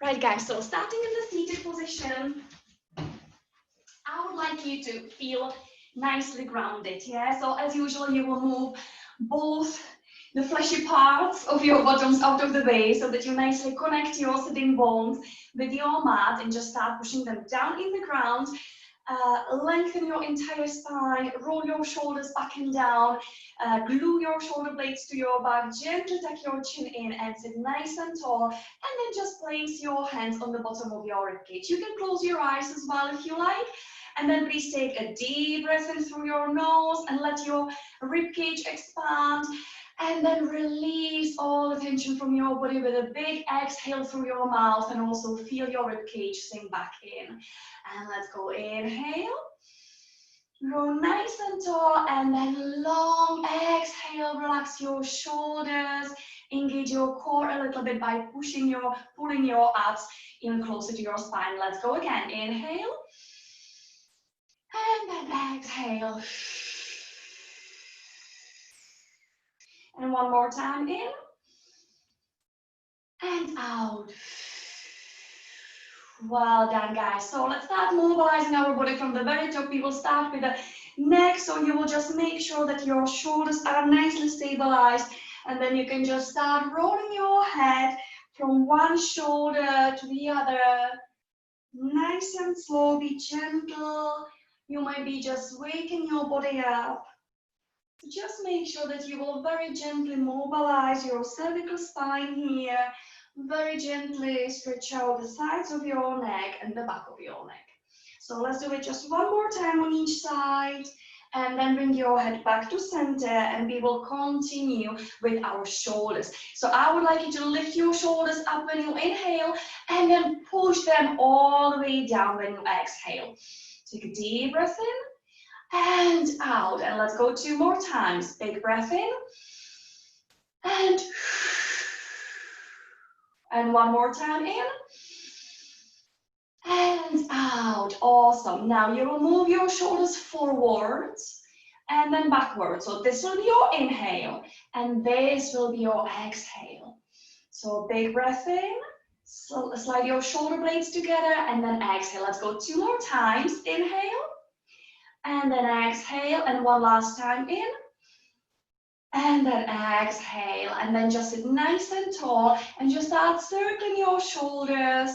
Right, guys, so starting in the seated position, I would like you to feel nicely grounded, yeah? So as usual, you will move both the fleshy parts of your bottoms out of the way so that you nicely connect your sitting bones with your mat and just start pushing them down in the ground. Lengthen your entire spine, roll your shoulders back and down, glue your shoulder blades to your back, gently tuck your chin in and sit nice and tall, and then just place your hands on the bottom of your ribcage. You can close your eyes as well if you like, and then please take a deep breath in through your nose and let your ribcage expand. And then release all the tension from your body with a big exhale through your mouth, and also feel your ribcage sink back in. And let's go, inhale, grow nice and tall, and then long exhale, relax your shoulders, engage your core a little bit by pulling your abs in closer to your spine. Let's go again, inhale, and then exhale. And one more time, in and out. Well done, guys. So let's start mobilizing our body from the very top. We will start with the neck, so you will just make sure that your shoulders are nicely stabilized, and then you can just start rolling your head from one shoulder to the other. Nice and slow, be gentle. You might be just waking your body up. Just make sure that you will very gently mobilize your cervical spine here. Very gently stretch out the sides of your neck and the back of your neck. So let's do it just one more time on each side. And then bring your head back to center, and we will continue with our shoulders. So I would like you to lift your shoulders up when you inhale, and then push them all the way down when you exhale. Take a deep breath in and out, and let's go 2 more times. Big breath in and one more time, in and out. Awesome. Now you will move your shoulders forwards and then backwards. So this will be your inhale, and this will be your exhale. So big breath in, slide your shoulder blades together, and then exhale. Let's go 2 more times. Inhale and then exhale, and one last time, in and then exhale, and then just sit nice and tall and just start circling your shoulders.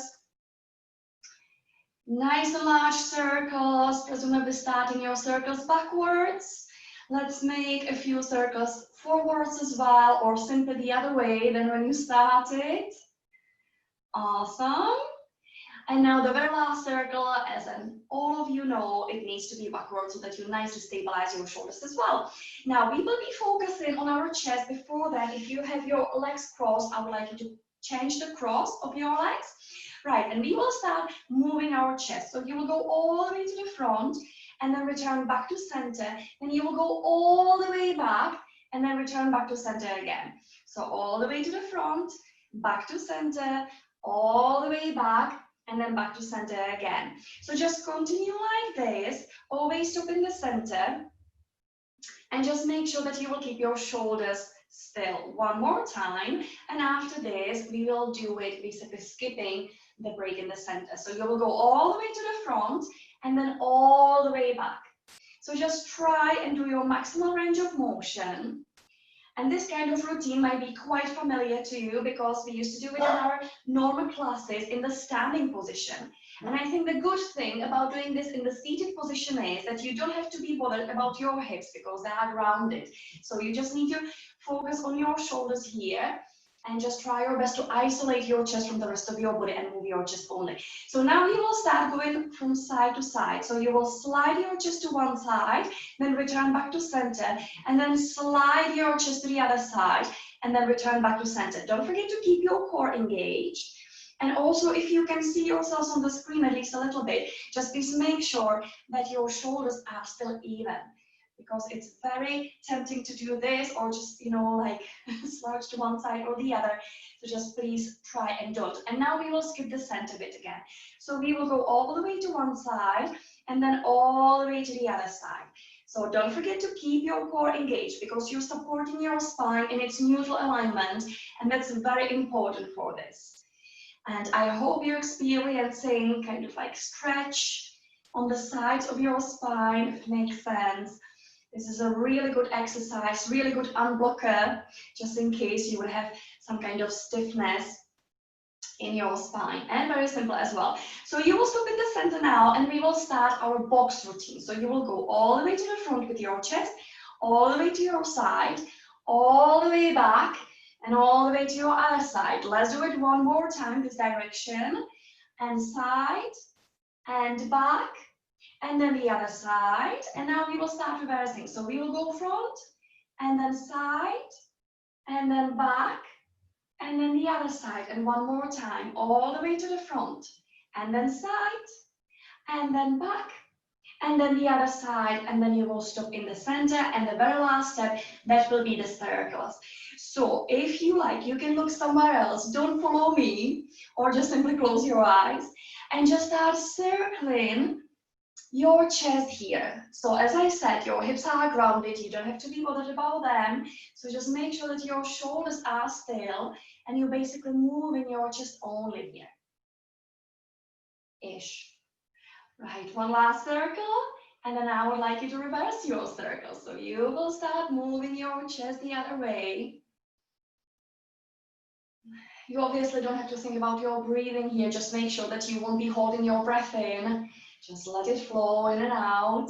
Nice and large circles, presumably starting your circles backwards. Let's make a few circles forwards as well, or simply the other way than when you started. Awesome. And now the very last circle, as all of you know, it needs to be backwards so that you nicely stabilize your shoulders as well. Now we will be focusing on our chest. Before that, if you have your legs crossed, I would like you to change the cross of your legs. Right, and we will start moving our chest. So you will go all the way to the front and then return back to center. Then you will go all the way back and then return back to center again. So all the way to the front, back to center, all the way back, and then back to center again. So just continue like this, always stop in the center, and just make sure that you will keep your shoulders still. One more time, and after this, we will do it basically skipping the break in the center. So you will go all the way to the front, and then all the way back. So just try and do your maximal range of motion. And this kind of routine might be quite familiar to you because we used to do it in our normal classes in the standing position. And I think the good thing about doing this in the seated position is that you don't have to be bothered about your hips because they are grounded. So you just need to focus on your shoulders here and just try your best to isolate your chest from the rest of your body and move your chest only. So now you will start going from side to side. So you will slide your chest to one side, then return back to center, and then slide your chest to the other side, and then return back to center. Don't forget to keep your core engaged. And also, if you can see yourselves on the screen at least a little bit, just please make sure that your shoulders are still even, because it's very tempting to do this or just, you know, like slouch to one side or the other. So just please try and don't. And now we will skip the center bit again. So we will go all the way to one side and then all the way to the other side. So don't forget to keep your core engaged because you're supporting your spine in its neutral alignment, and that's very important for this. And I hope you're experiencing kind of like stretch on the sides of your spine, if it makes sense. This is a really good exercise, really good unblocker, just in case you would have some kind of stiffness in your spine, and very simple as well. So you will stop in the center now, and we will start our box routine. So you will go all the way to the front with your chest, all the way to your side, all the way back, and all the way to your other side. Let's do it one more time, this direction, and side, and back, and then the other side. And now we will start reversing. So we will go front, and then side, and then back, and then the other side. And one more time, all the way to the front, and then side, and then back, and then the other side, and then you will stop in the center. And the very last step, that will be the circles. So if you like, you can look somewhere else, don't follow me, or just simply close your eyes and just start circling your chest here. So as I said, your hips are grounded, you don't have to be bothered about them. So just make sure that your shoulders are still and you're basically moving your chest only here. Ish. Right, one last circle, and then I would like you to reverse your circle. So you will start moving your chest the other way. You obviously don't have to think about your breathing here. Just make sure that you won't be holding your breath in. Just let it flow in and out.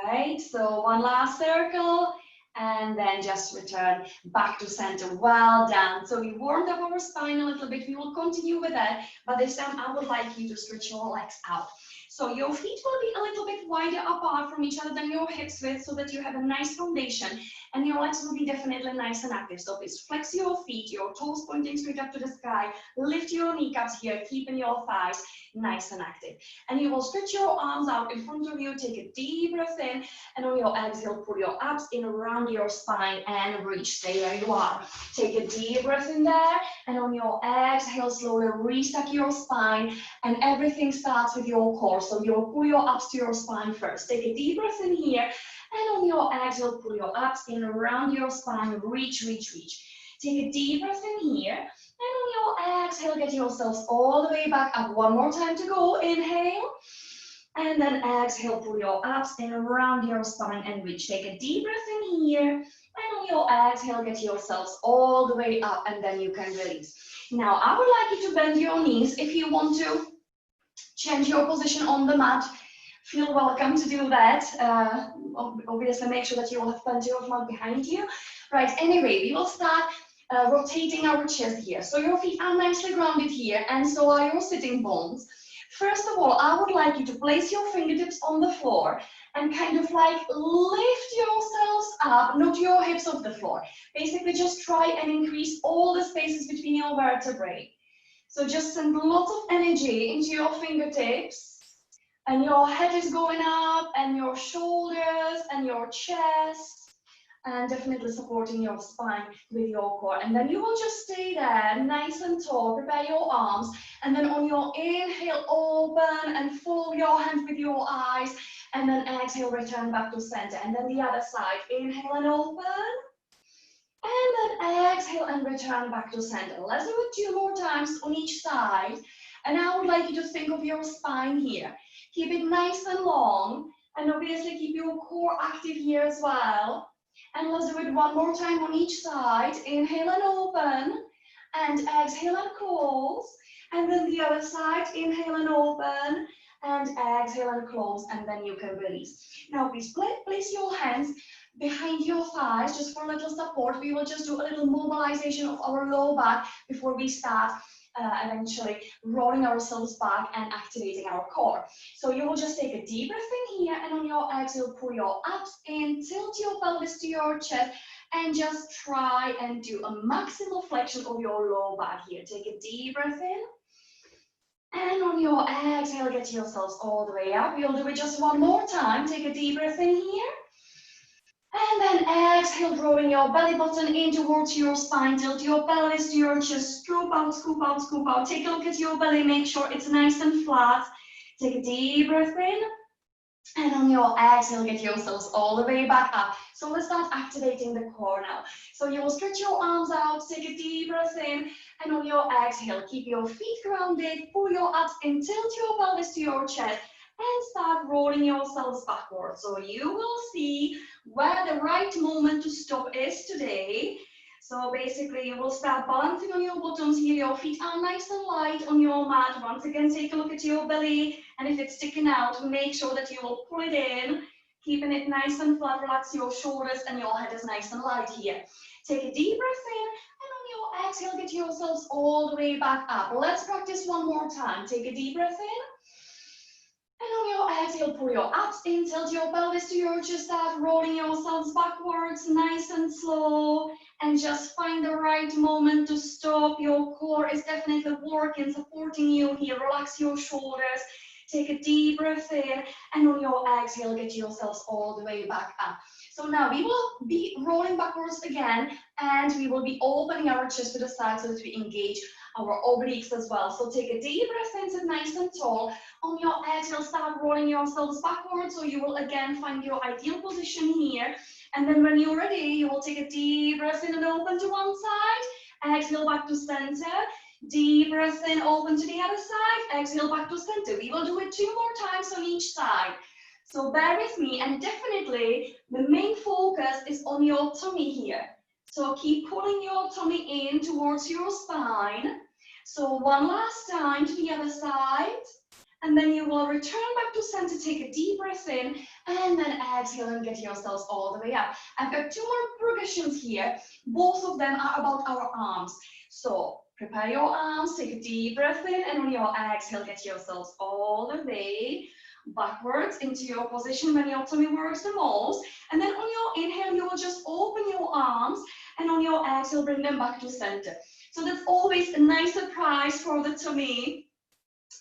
Right, so one last circle, and then just return back to center. Well done. So we warmed up our spine a little bit. We will continue with that, but this time I would like you to stretch your legs out. So your feet will be a little bit wider apart from each other than your hips width, so that you have a nice foundation, and your legs will be definitely nice and active. So please flex your feet, your toes pointing straight up to the sky. Lift your kneecaps here, keeping your thighs nice and active. And you will stretch your arms out in front of you. Take a deep breath in, and on your exhale, pull your abs in around your spine and reach. Stay where you are. Take a deep breath in there, and on your exhale, slowly restack your spine, and everything starts with your core. So you'll pull your abs to your spine first. Take a deep breath in here, and on your exhale, pull your abs in around your spine. Reach, reach, reach. Take a deep breath in here, and on your exhale, get yourselves all the way back up. One more time to go. Inhale, and then exhale, pull your abs in around your spine and reach. Take a deep breath in here, and on your exhale, get yourselves all the way up, and then you can release. Now, I would like you to bend your knees. If you want to change your position on the mat, feel welcome to do that. Obviously, make sure that you will have plenty of mat behind you. Right, anyway, we will start rotating our chest here. So your feet are nicely grounded here, and so are your sitting bones. First of all, I would like you to place your fingertips on the floor and kind of like lift yourselves up, not your hips off the floor. Basically, just try and increase all the spaces between your vertebrae. So just send lots of energy into your fingertips, and your head is going up, and your shoulders and your chest, and definitely supporting your spine with your core. And then you will just stay there, nice and tall. Prepare your arms, and then on your inhale, open and follow your hands with your eyes, and then exhale, return back to center. And then the other side, inhale and open, and then exhale and return back to center. Let's do it 2 more times on each side. And I would like you to think of your spine here. Keep it nice and long, and obviously keep your core active here as well. And let's do it 1 more time on each side. Inhale and open, and exhale and close. And then the other side, inhale and open, and exhale and close, and then you can release. Now please place your hands behind your thighs just for a little support. We will just do a little mobilization of our low back before we start eventually rolling ourselves back and activating our core. So you will just take a deep breath in here, and on your exhale, pull your abs in, tilt your pelvis to your chest, and just try and do a maximal flexion of your low back here. Take a deep breath in, and on your exhale, get yourselves all the way up. We'll do it just 1 more time. Take a deep breath in here. And then exhale, drawing your belly button in towards your spine. Tilt your pelvis to your chest. Scoop out, scoop out, scoop out. Take a look at your belly. Make sure it's nice and flat. Take a deep breath in. And on your exhale, get yourselves all the way back up. So let's start activating the core now. So you will stretch your arms out, take a deep breath in, and on your exhale, keep your feet grounded, pull your abs in, tilt your pelvis to your chest, and start rolling yourselves backwards. So you will see where the right moment to stop is today. So basically, you will start balancing on your bottoms here. Your feet are nice and light on your mat. Once again, take a look at your belly. And if it's sticking out, make sure that you will pull it in, keeping it nice and flat. Relax your shoulders and your head is nice and light here. Take a deep breath in, and on your exhale, get yourselves all the way back up. Let's practice one more time. Take a deep breath in. And on your exhale, pull your abs in, tilt your pelvis to your chest, start rolling yourselves backwards, nice and slow, and just find the right moment to stop. Your core is definitely working, supporting you here. Relax your shoulders, take a deep breath in, and on your exhale, get yourselves all the way back up. So now we will be rolling backwards again, and we will be opening our chest to the side so that we engage our obliques as well. So take a deep breath in, sit nice and tall. On your exhale, start rolling yourselves backwards, so you will again find your ideal position here. And then when you're ready, you will take a deep breath in and open to one side. Exhale back to center. Deep breath in, open to the other side. Exhale back to center. We will do it 2 more times on each side. So bear with me, and definitely the main focus is on your tummy here. So keep pulling your tummy in towards your spine. So one last time to the other side. And then you will return back to center, take a deep breath in, and then exhale and get yourselves all the way up. I've got 2 more progressions here. Both of them are about our arms. So prepare your arms, take a deep breath in, and on your exhale, get yourselves all the way backwards into your position when your tummy works the most. And then on your inhale, you will just open your arms, and on your exhale, bring them back to center. So that's always a nice surprise for the tummy.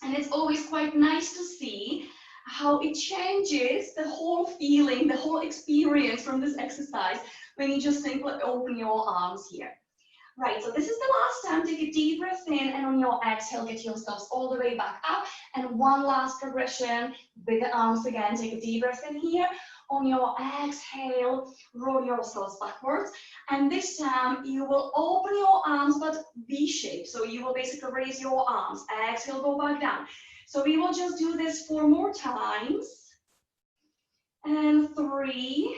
And it's always quite nice to see how it changes the whole feeling, the whole experience from this exercise when you just simply open your arms here. Right, so this is the last time. Take a deep breath in, and on your exhale, get yourselves all the way back up. And one last progression, bigger arms again. Take a deep breath in here. On your exhale, roll yourselves backwards. And this time, you will open your arms, but V-shape. So you will basically raise your arms. Exhale, go back down. So we will just do this 4 more times. And 3.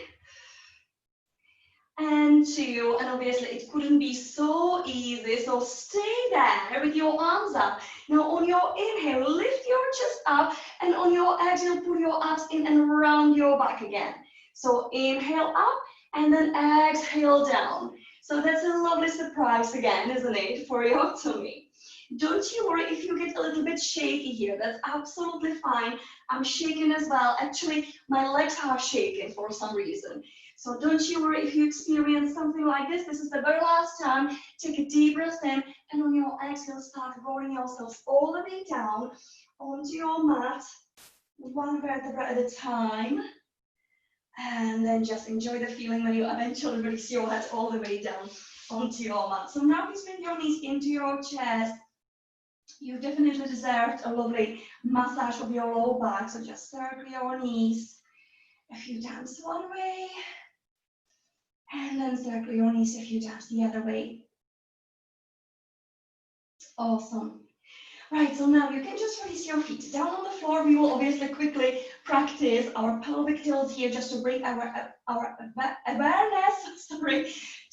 And 2, and obviously it couldn't be so easy, so stay there with your arms up. Now on your inhale, lift your chest up, and on your exhale, pull your abs in and round your back again. So inhale up, and then exhale down. So that's a lovely surprise again, isn't it, for your tummy. Don't you worry if you get a little bit shaky here, that's absolutely fine. I'm shaking as well. Actually, my legs are shaking for some reason. So don't you worry if you experience something like this. This is the very last time. Take a deep breath in, and on your exhale, start rolling yourselves all the way down onto your mat, 1 vertebra at a time. And then just enjoy the feeling when you eventually release your head all the way down onto your mat. So now please bring your knees into your chest. You definitely deserved a lovely massage of your low back. So just circle your knees a few times one way. And then circle your knees a few times the other way. Awesome. Right, so now you can just release your feet down on the floor. We will obviously quickly practice our pelvic tilt here just to bring our awareness,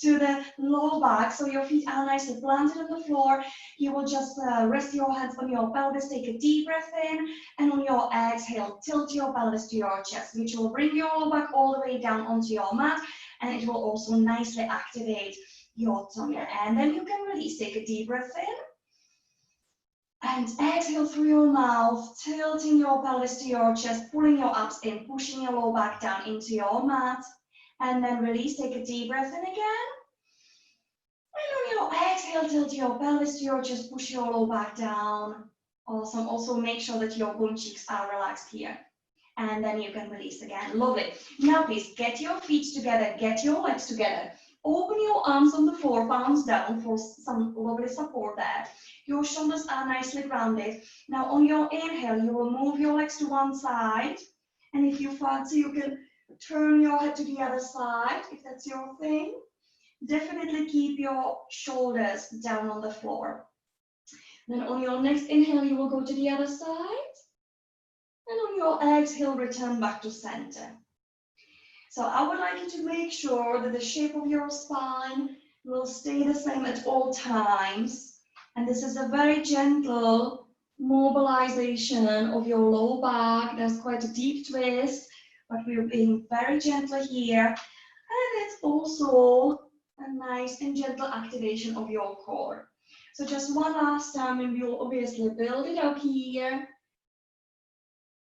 to the low back. So your feet are nicely planted on the floor. You will just rest your hands on your pelvis, take a deep breath in, and on your exhale, tilt your pelvis to your chest, which will bring your low back all the way down onto your mat, and it will also nicely activate your tummy. And then you can release, take a deep breath in, and exhale through your mouth, tilting your pelvis to your chest, pulling your abs in, pushing your low back down into your mat. And then release, take a deep breath in again. And on your exhale, tilt your pelvis to your chest, push your low back down. Awesome. Also make sure that your bum cheeks are relaxed here. And then you can release again. Lovely. Now please get your feet together, get your legs together. Open your arms on the floor, palms down for some lovely support there. Your shoulders are nicely grounded. Now on your inhale, you will move your legs to one side, And if you fancy, you can turn your head to the other side, if that's your thing. Definitely keep your shoulders down on the floor. Then on your next inhale, you will go to the other side. And on your exhale, return back to center. So I would like you to make sure that the shape of your spine will stay the same at all times. And this is a very gentle mobilization of your low back. There's quite a deep twist, but we're being very gentle here. And it's also a nice and gentle activation of your core. So just one last time, and we'll obviously build it up here,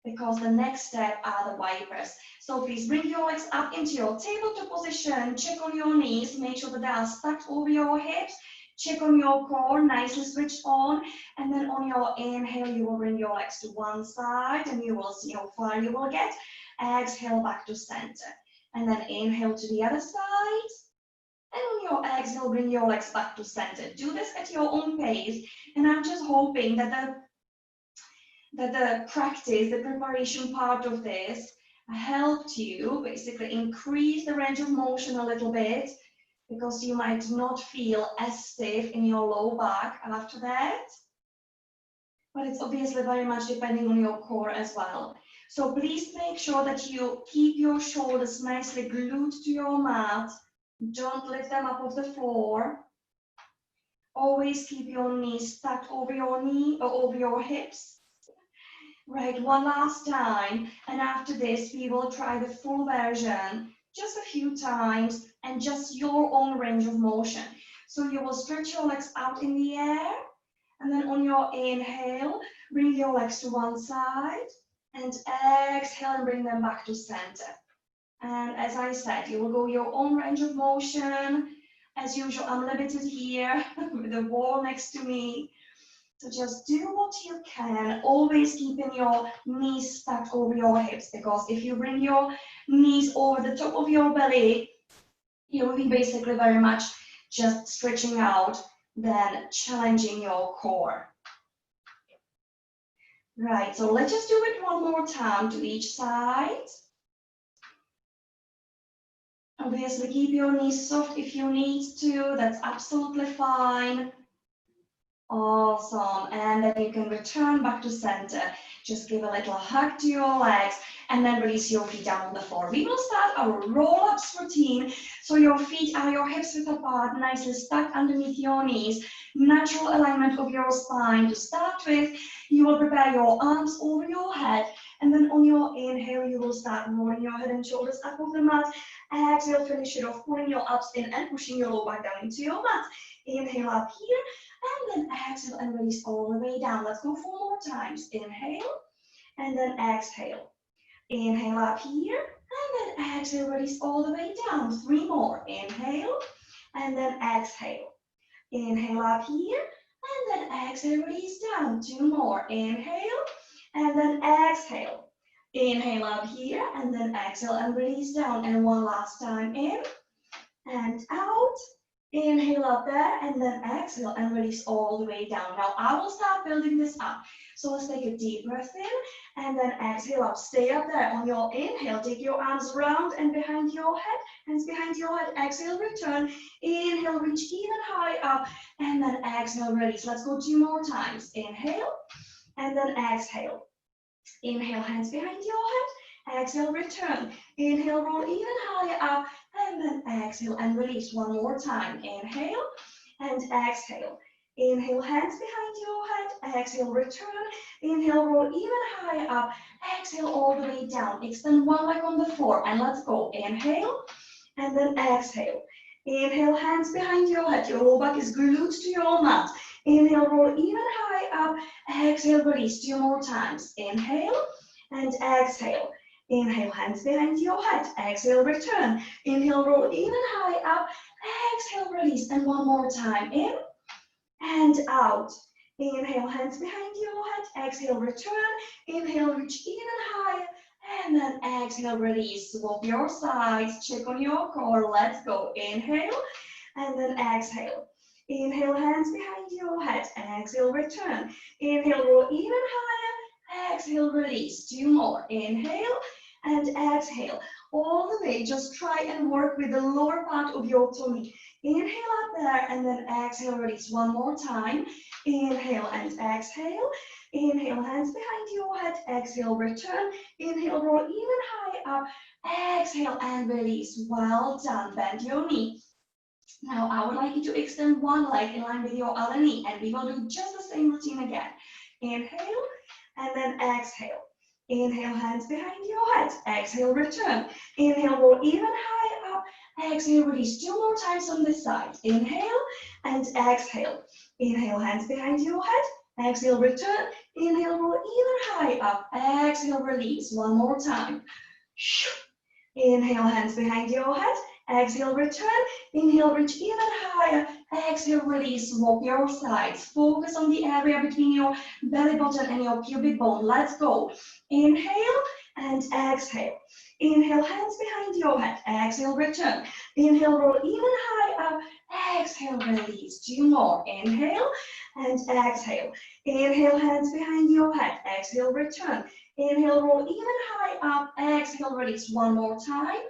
because the next step are the wipers. So please bring your legs up into your tabletop position, check on your knees, make sure that they are stacked over your hips, check on your core, nicely switched on, and then on your inhale, you will bring your legs to one side, and you will see how far you will get. Exhale back to center, and then inhale to the other side, and on your exhale, bring your legs back to center. Do this at your own pace, and I'm just hoping that the practice, the preparation part of this helped you basically increase the range of motion a little bit, because you might not feel as stiff in your low back after that. But it's obviously very much depending on your core as well. So please make sure that you keep your shoulders nicely glued to your mat. Don't lift them up off the floor. Always keep your knees stacked over your knee or over your hips. Right, one last time, and after this we will try the full version just a few times and just your own range of motion. So you will stretch your legs out in the air, and then on your inhale, bring your legs to one side, and exhale and bring them back to center. And as I said, you will go your own range of motion. As usual, I'm limited here with the wall next to me. So just do what you can, always keeping your knees stacked over your hips, because if you bring your knees over the top of your belly, you'll be basically very much just stretching out, then challenging your core. Right, so let's just do it one more time to each side. Obviously, keep your knees soft if you need to, that's absolutely fine. Awesome, and then you can return back to center. Just give a little hug to your legs, and then release your feet down on the floor. We will start our roll-ups routine. So your feet are your hips width apart, nicely stacked underneath your knees. Natural alignment of your spine to start with. You will prepare your arms over your head, and then on your inhale, you will start rolling your head and shoulders up off the mat. Exhale, finish it off, pulling your abs in and pushing your lower back down into your mat. Inhale up here, and then exhale and release all the way down. Let's go 4 more times. Inhale, and then exhale. Inhale up here, and then exhale, release all the way down. 3 more. Inhale, and then exhale. Inhale up here, and then exhale, release down. 2 more. Inhale, and then exhale. Inhale up here, and then exhale and release down. And one last time, in and out. Inhale up there, and then exhale and release all the way down. Now I will start building this up. So let's take a deep breath in, and then exhale up. Stay up there. On your inhale, take your arms round and behind your head, hands behind your head. Exhale, return. Inhale, reach even high up, and then exhale, release. Let's go 2 more times. Inhale, and then exhale. Inhale, hands behind your head. Exhale, return. Inhale, roll even higher up, and then exhale and release. 1 more time. Inhale and exhale. Inhale, hands behind your head. Exhale, return. Inhale, roll even higher up. Exhale, all the way down. Extend one leg on the floor, and let's go. Inhale, and then exhale. Inhale, hands behind your head. Your lower back is glued to your mat. Inhale, roll even high up. Exhale, release. 2 more times. Inhale and exhale. Inhale, hands behind your head. Exhale, return. Inhale, roll even high up. Exhale, release. And 1 more time. In and out. Inhale, hands behind your head. Exhale, return. Inhale, reach even higher. And then exhale, release. Swap your sides. Check on your core. Let's go. Inhale, and then exhale. Inhale, hands behind your head. Exhale, return. Inhale, roll even higher. Exhale, release. 2 more. Inhale, and exhale. All the way, just try and work with the lower part of your tummy. Inhale up there and then exhale, release. One more time. Inhale and exhale. Inhale, hands behind your head. Exhale, return. Inhale, roll even high up. Exhale and release. Well done. Bend your knee. Now, I would like you to extend one leg in line with your other knee, and we will do just the same routine again. Inhale, and then exhale. Inhale, hands behind your head. Exhale, return. Inhale, roll even higher up. Exhale, release. 2 more times on this side. Inhale and exhale. Inhale, hands behind your head. Exhale, return. Inhale, roll even higher up. Exhale, release. 1 more time. Inhale, hands behind your head. Exhale, return. Inhale, reach even higher. Exhale, release. Swap your sides. Focus on the area between your belly button and your pubic bone. Let's go. Inhale and exhale. Inhale, hands behind your head. Exhale, return. Inhale, roll even higher. Exhale, release. 2 more. Inhale and exhale. Inhale, hands behind your head. Exhale, return. Inhale, roll even high up. Exhale, release. 1 more time.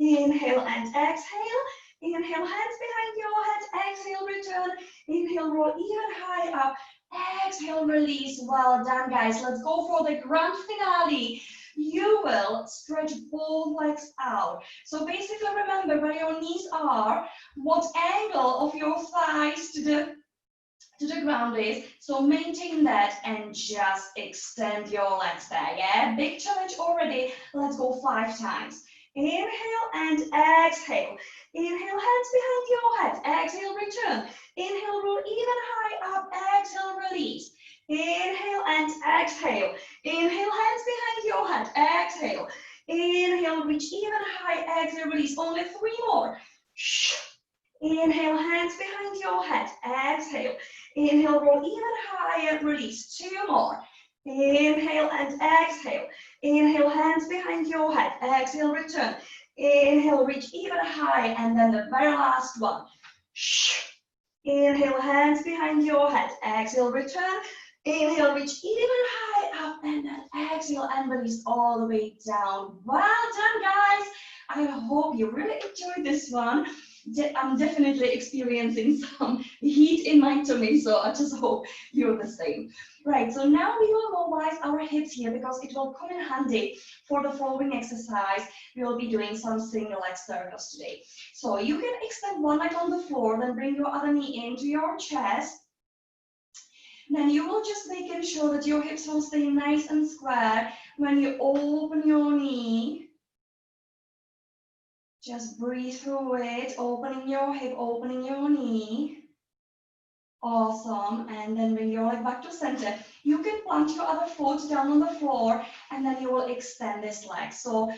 Inhale and exhale. Inhale, hands behind your head. Exhale, return. Inhale, roll even high up. Exhale, release. Well done, guys. Let's go for the grand finale. You will stretch both legs out. So basically, remember where your knees are, what angle of your thighs to the ground is. So maintain that and just extend your legs there. Yeah, big challenge already. Let's go 5 times. Inhale and exhale. Inhale, hands behind your head. Exhale, return. Inhale, roll even high up. Exhale, release. Inhale and exhale. Inhale, hands behind your head. Exhale. Inhale, reach even high. Exhale, release. Only 3 more. Inhale, hands behind your head. Exhale. Inhale, roll even higher. Release. 2 more. Inhale and exhale. Inhale, hands behind your head. Exhale, return. Inhale, reach even high. And then the very last one. Inhale, hands behind your head. Exhale, return. Inhale, reach even high up. And then exhale and release all the way down. Well done, guys. I hope you really enjoyed this one. I'm definitely experiencing some heat in my tummy, so I just hope you're the same. Right, so now we will mobilize our hips here because it will come in handy for the following exercise. We will be doing some single leg circles today. So you can extend one leg on the floor, then bring your other knee into your chest. Then you will just make sure that your hips will stay nice and square when you open your knee. Just breathe through it, opening your hip, opening your knee. Awesome. And then bring your leg back to center. You can plant your other foot down on the floor, and then you will extend this leg. So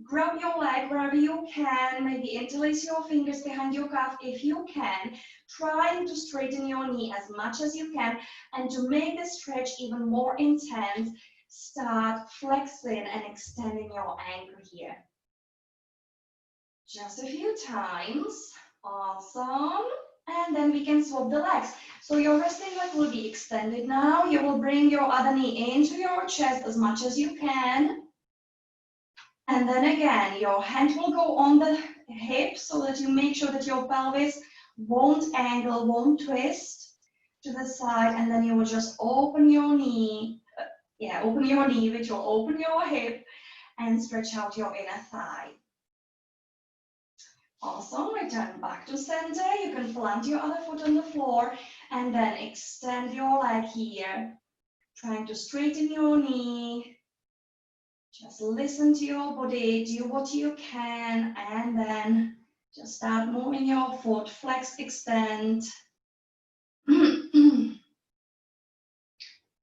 grab your leg wherever you can, maybe interlace your fingers behind your calf if you can. Trying to straighten your knee as much as you can. And to make the stretch even more intense, start flexing and extending your ankle here. Just a few times. Awesome. And then we can swap the legs. So your resting leg will be extended now. You will bring your other knee into your chest as much as you can. And then again, your hand will go on the hip so that you make sure that your pelvis won't angle, won't twist to the side. And then you will just open your knee. Open your knee, which will open your hip and stretch out your inner thigh. Awesome, return back to center. You can plant your other foot on the floor and then extend your leg here. Trying to straighten your knee. Just listen to your body, do what you can, and then just start moving your foot, flex, extend.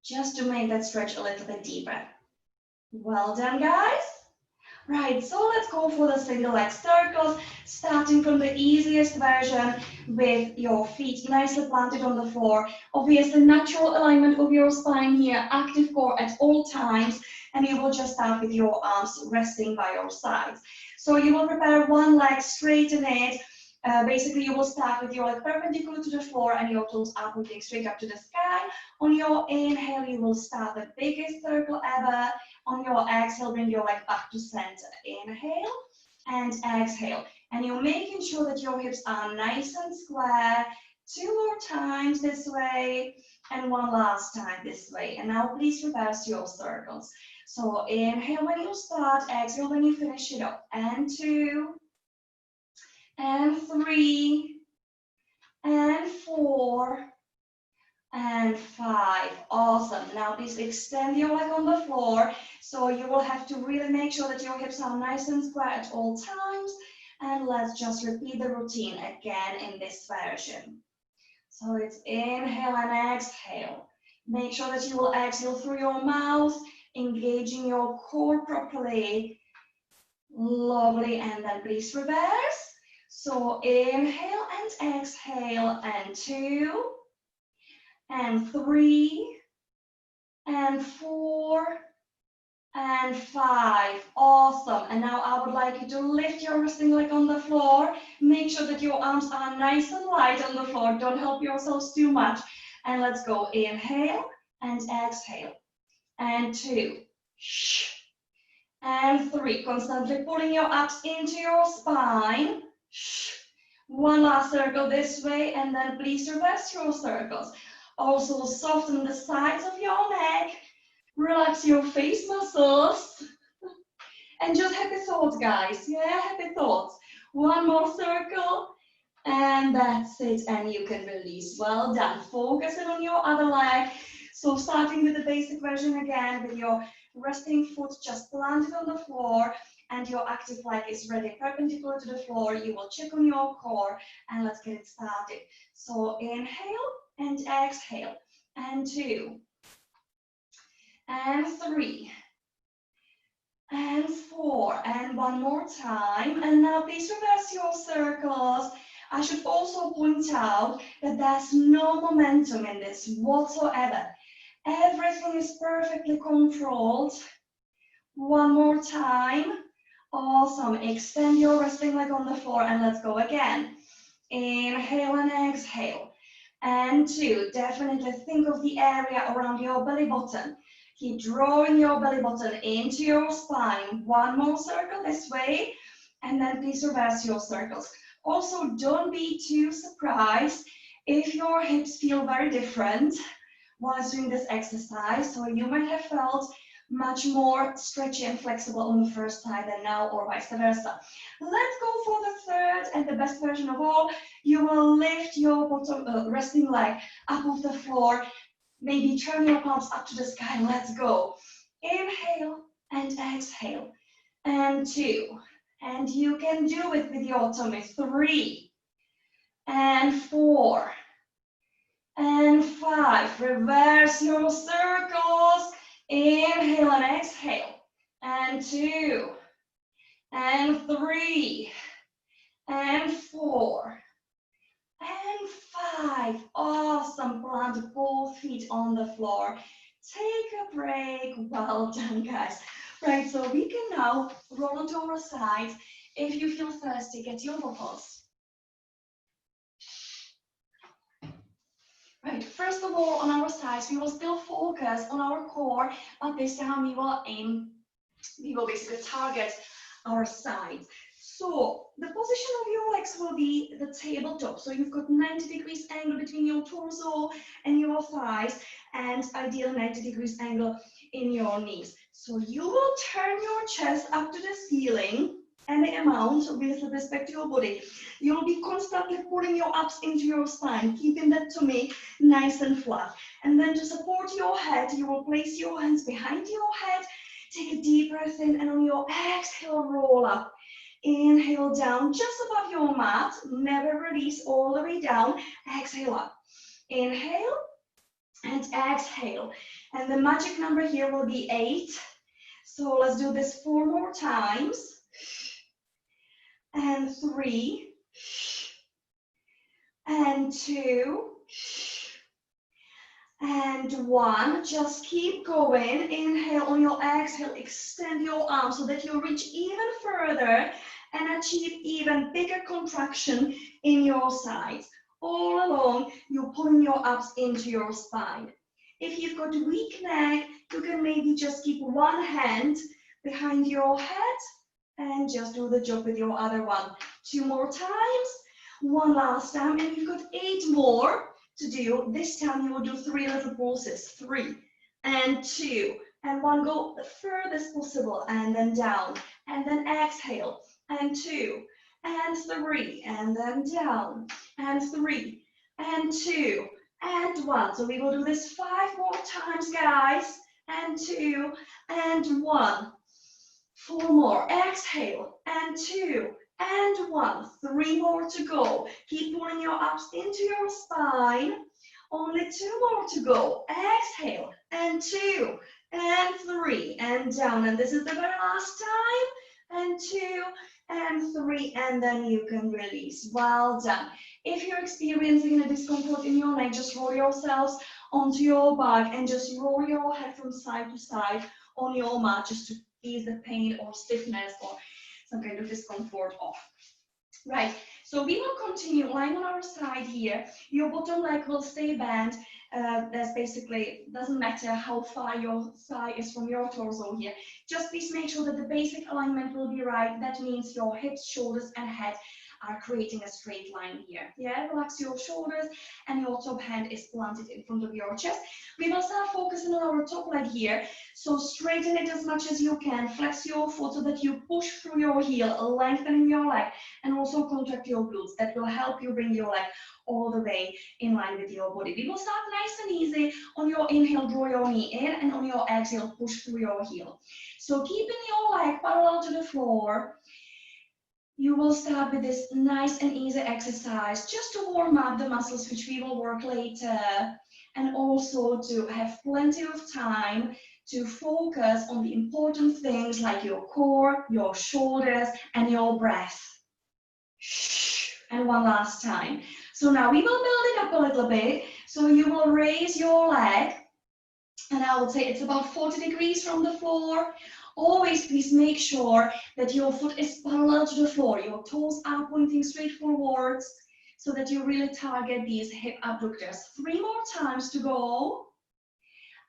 Just to make that stretch a little bit deeper. Well done, guys. Right, so let's go for the single leg circles, starting from the easiest version with your feet nicely planted on the floor. Obviously, natural alignment of your spine here, active core at all times, and you will just start with your arms resting by your sides. So you will prepare one leg, straighten it, Basically, you will start with your leg perpendicular to the floor and your toes are pointing straight up to the sky. On your inhale, you will start the biggest circle ever. On your exhale, bring your leg back to center. Inhale and exhale. And you're making sure that your hips are nice and square. 2 more times this way and one last time this way. And now please reverse your circles. So inhale when you start, exhale when you finish it up. And 2, and 3, and 4, and 5. Awesome. Now please extend your leg on the floor. So you will have to really make sure that your hips are nice and square at all times. And let's just repeat the routine again in this version. So it's inhale and exhale. Make sure that you will exhale through your mouth, engaging your core properly. Lovely. And then please reverse. So inhale and exhale, and 2, and 3, and 4, and 5. Awesome. And now I would like you to lift your resting leg on the floor. Make sure that your arms are nice and light on the floor. Don't help yourselves too much. And let's go. Inhale and exhale. And 2. And 3. Constantly pulling your abs into your spine. One last circle this way, and then please reverse your circles. Also soften the sides of your neck. Relax your face muscles. And just happy thoughts, guys. Yeah, happy thoughts. One more circle. And that's it. And you can release. Well done. Focusing on your other leg. So starting with the basic version again, with your resting foot just planted on the floor. And your active leg is ready perpendicular to the floor. You will check on your core. And let's get it started. So inhale and exhale. And 2. And 3, and 4, and one more time. And now please reverse your circles. I should also point out that there's no momentum in this whatsoever. Everything is perfectly controlled. One more time. Awesome. Extend your resting leg on the floor and let's go again. Inhale and exhale. And 2. Definitely think of the area around your belly button. Keep drawing your belly button into your spine. One more circle this way, and then please reverse your circles. Also, don't be too surprised if your hips feel very different while doing this exercise. So you might have felt much more stretchy and flexible on the first side than now, or vice versa. Let's go for the third and the best version of all. You will lift your bottom resting leg up off the floor. Maybe turn your palms up to the sky. Let's go. Inhale and exhale. And 2. And you can do it with your tummy. 3. And 4. And 5. Reverse your circles. Inhale and exhale. And 2. And 3. And 4. And 5. Awesome. Plant both feet on the floor. Take a break. Well done, guys. Right, so we can now roll onto our sides. If you feel thirsty, get your bottles. Right, first of all, on our sides, we will still focus on our core, but this time we will basically target our sides. So the position of your legs will be the tabletop. So you've got 90 degrees angle between your torso and your thighs, and ideal 90 degrees angle in your knees. So you will turn your chest up to the ceiling, any amount with respect to your body. You'll be constantly pulling your abs into your spine, keeping that tummy nice and flat. And then to support your head, you will place your hands behind your head. Take a deep breath in, and on your exhale, roll up. Inhale down just above your mat. Never release all the way down. Exhale up. Inhale and exhale. And the magic number here will be 8. So let's do this 4 more times. And 3. And 2. And 1. Just keep going. Inhale on your exhale. Extend your arms so that you reach even further. and achieve even bigger contraction in your sides. All along, you're pulling your abs into your spine. If you've got a weak neck, you can maybe just keep one hand behind your head and just do the job with your other one. 2 more times, one last time, and you've got 8 more to do. This time you will do 3 little pulses, 3 and 2 and 1. Go the furthest possible and then down, and then exhale, and 2 and 3 and then down, and 3 and 2 and 1. So we will do this 5 more times, guys, and 2 and 1. 4 more, exhale, and 2 and 1. 3 more to go. Keep pulling your abs into your spine. Only 2 more to go. Exhale, and 2 and 3 and down. And this is the very last time. And 2 and 3, and then you can release. Well done. If you're experiencing a discomfort in your neck, just roll yourselves onto your back and just roll your head from side to side on your mat, just to ease the pain or stiffness or some kind of discomfort off. Right, so we will continue lying on our side here. Your bottom leg will stay bent. That's basically, doesn't matter how far your thigh is from your torso here. Just please make sure that the basic alignment will be right. That means your hips, shoulders, and head are creating a straight line here. Yeah, relax your shoulders and your top hand is planted in front of your chest. We will start focusing on our top leg here. So straighten it as much as you can. Flex your foot so that you push through your heel, lengthening your leg, and also contract your glutes. That will help you bring your leg all the way in line with your body. We will start nice and easy. On your inhale, draw your knee in, and on your exhale, push through your heel. So keeping your leg parallel to the floor, you will start with this nice and easy exercise just to warm up the muscles, which we will work later, and also to have plenty of time to focus on the important things like your core, your shoulders, and your breath. And one last time. So now we will build it up a little bit. So you will raise your leg, and I would say it's about 40 degrees from the floor. Always please make sure that your foot is parallel to the floor. Your toes are pointing straight forwards so that you really target these hip abductors. 3 more times to go.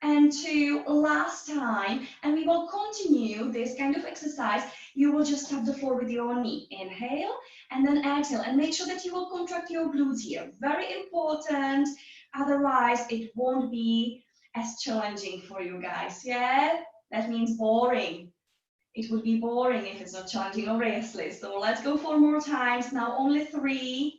And 2 last time. And we will continue this kind of exercise. You will just tap the floor with your knee. Inhale and then exhale. And make sure that you will contract your glutes here. Very important. Otherwise, it won't be as challenging for you guys. Yeah? That means boring. It would be boring if it's not challenging, obviously. So let's go 4 more times. Now only 3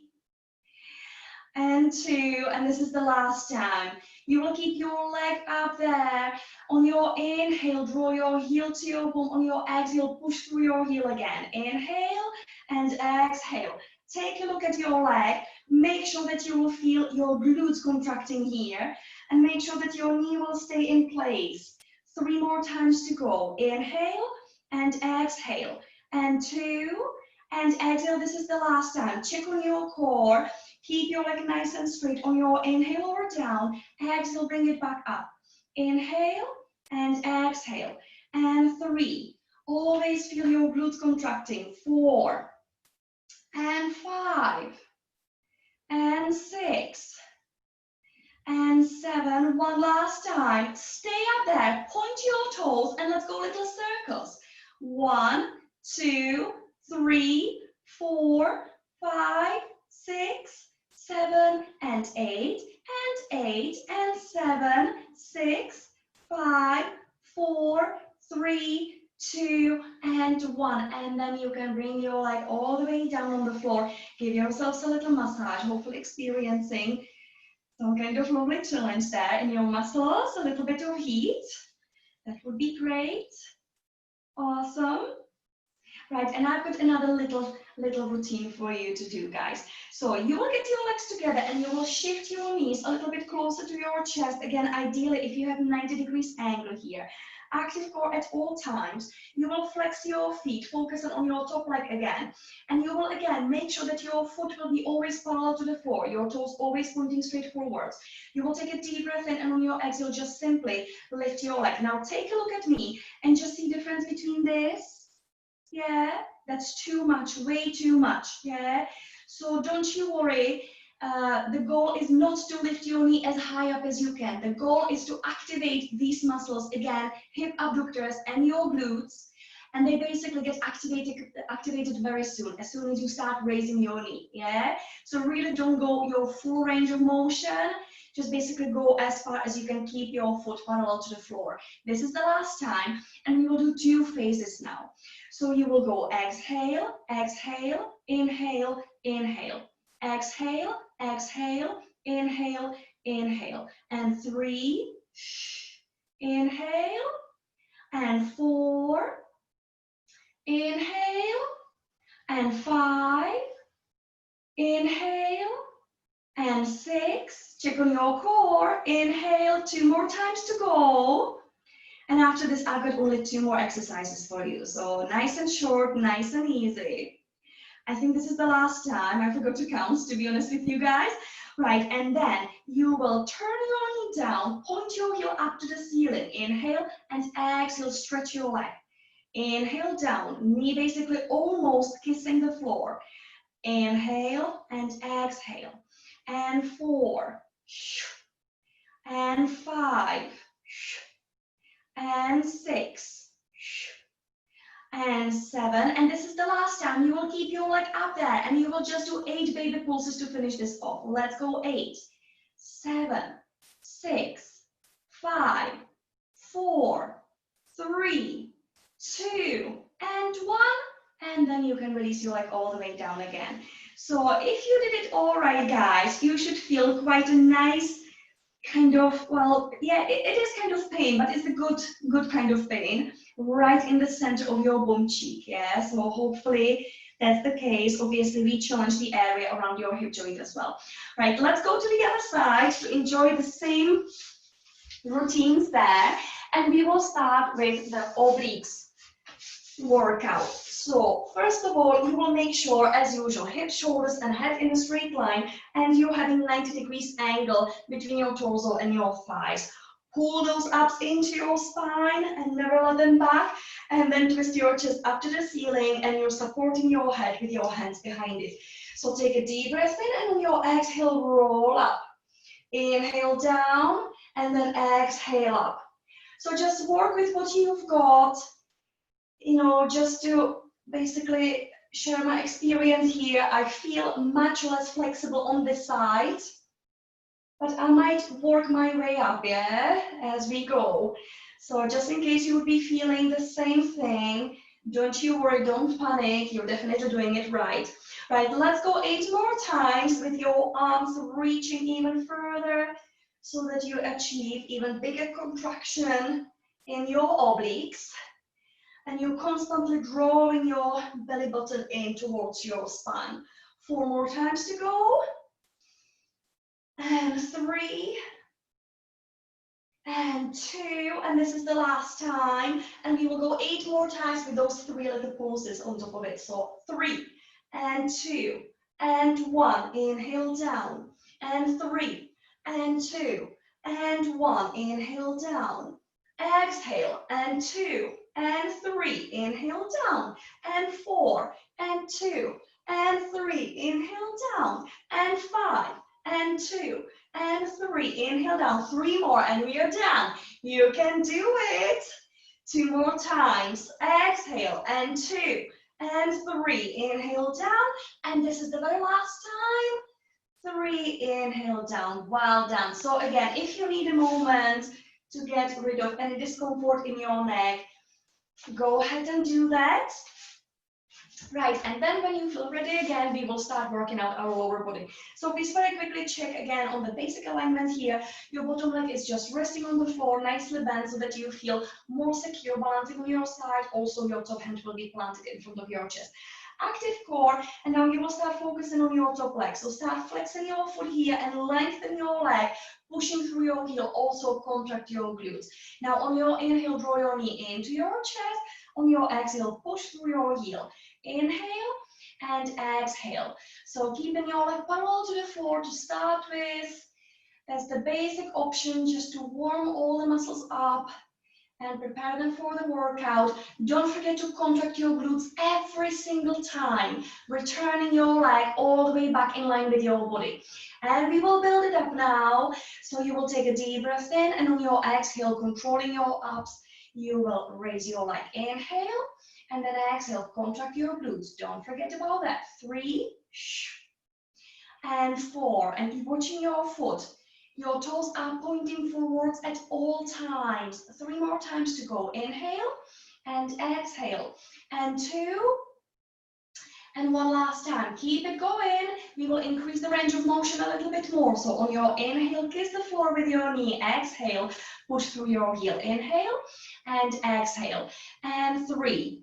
and 2, and this is the last time. You will keep your leg up there. On your inhale, draw your heel to your bum. On your exhale, push through your heel again. Inhale and exhale. Take a look at your leg. Make sure that you will feel your glutes contracting here, and make sure that your knee will stay in place. 3 more times to go. Inhale and exhale. And 2 and exhale. This is the last time. Check on your core. Keep your leg nice and straight. On your inhale or down. Exhale, bring it back up. Inhale and exhale. And 3. Always feel your glutes contracting. 4 and 5 and 6 and 7. One last time. Stay up there. Point your toes and let's go little circles. 1, 2, 3, 4, 5, 6, 7, and 8, and 8, and 7, 6, 5, 4, 3, 2, and 1. And then you can bring your leg all the way down on the floor. Give yourselves a little massage, hopefully experiencing some kind of lovely challenge there in your muscles, a little bit of heat. That would be great. Awesome. Right, and I've got another little routine for you to do, guys. So you will get your legs together and you will shift your knees a little bit closer to your chest. Again, ideally, if you have 90 degrees angle here. Active core at all times. You will flex your feet, focus on your top leg again. And you will, again, make sure that your foot will be always parallel to the floor. Your toes always pointing straight forwards. You will take a deep breath in, and on your exhale, just simply lift your leg. Now take a look at me and just see the difference between this Yeah, that's too much, way too much. Yeah, so don't you worry. The goal is not to lift your knee as high up as you can. The goal is to activate these muscles again, hip abductors and your glutes, and they basically get activated very soon, as soon as you start raising your knee. Yeah, so really don't go your full range of motion. Just basically go as far as you can, keep your foot parallel to the floor. This is the last time, and we will do 2 phases now. So you will go exhale, exhale, inhale, inhale, exhale, exhale, inhale, inhale, and 3, inhale, and 4, inhale, and 5, inhale, and 6, check on your core, inhale, 2 more times to go. And after this, I've got only 2 more exercises for you. So nice and short, nice and easy. I think this is the last time. I forgot to count, to be honest with you guys. Right, and then you will turn your knee down, point your heel up to the ceiling. Inhale and exhale, stretch your leg. Inhale down, knee basically almost kissing the floor. Inhale and exhale. And 4, and 5, and 6, and 7. And this is the last time. You will keep your leg up there, and you will just do 8 baby pulses to finish this off. Let's go. 8, 7, 6, 5, 4, 3, 2, and 1. And then you can release your leg all the way down again. So if you did it all right, guys, you should feel quite a nice kind of, well, yeah, it is kind of pain, but it's a good kind of pain right in the center of your bum cheek. Yeah, so hopefully that's the case. Obviously, we challenge the area around your hip joint as well. Right, let's go to the other side to enjoy the same routines there, and we will start with the obliques workout. So first of all, you will make sure, as usual, hips, shoulders, and head in a straight line, and you're having 90 degrees angle between your torso and your thighs. Pull those abs into your spine and never let them back, and then twist your chest up to the ceiling, and you're supporting your head with your hands behind it. So take a deep breath in, and on your exhale, roll up. Inhale down, and then exhale up. So just work with what you've got, you know, just to basically share my experience here. I feel much less flexible on this side, but I might work my way up, yeah, as we go. So just in case you would be feeling the same thing, don't you worry, don't panic, you're definitely doing it right. Right, let's go 8 more times with your arms reaching even further so that you achieve even bigger contraction in your obliques. And you're constantly drawing your belly button in towards your spine. 4 more times to go. And 3, and 2, and this is the last time. And we will go 8 more times with those 3 little pulses on top of it. So 3, and 2, and 1. Inhale down, and 3, and 2, and 1. Inhale down. Exhale, and 2, and 3. Inhale down, and 4, and 2, and 3. Inhale down, and 5, and 2, and 3. Inhale down. 3 more, and we are done. You can do it. 2 more times. Exhale, and 2, and 3. Inhale down, and this is the very last time. 3. Inhale down. Well done. So again, if you need a moment to get rid of any discomfort in your neck, go ahead and do that. Right, and then when you feel ready again, we will start working out our lower body. So please very quickly check again on the basic alignment here. Your bottom leg is just resting on the floor, nicely bent so that you feel more secure, balancing on your side. Also, your top hand will be planted in front of your chest. Active core, and now you will start focusing on your top leg. So start flexing your foot here and lengthen your leg, pushing through your heel, also contract your glutes. Now on your inhale, draw your knee into your chest. On your exhale, push through your heel. Inhale and exhale. So keeping your leg parallel to the floor to start with. That's the basic option, just to warm all the muscles up and prepare them for the workout. Don't forget to contract your glutes every single time, returning your leg all the way back in line with your body. And we will build it up now. So you will take a deep breath in, and on your exhale, controlling your abs, you will raise your leg. Inhale, and then exhale, contract your glutes. Don't forget about that. 3, and 4, and keep watching your foot. Your toes are pointing forwards at all times. 3 more times to go. Inhale and exhale. And 2, and 1 last time. Keep it going. We will increase the range of motion a little bit more. So on your inhale, kiss the floor with your knee. Exhale, push through your heel. Inhale and exhale. And 3.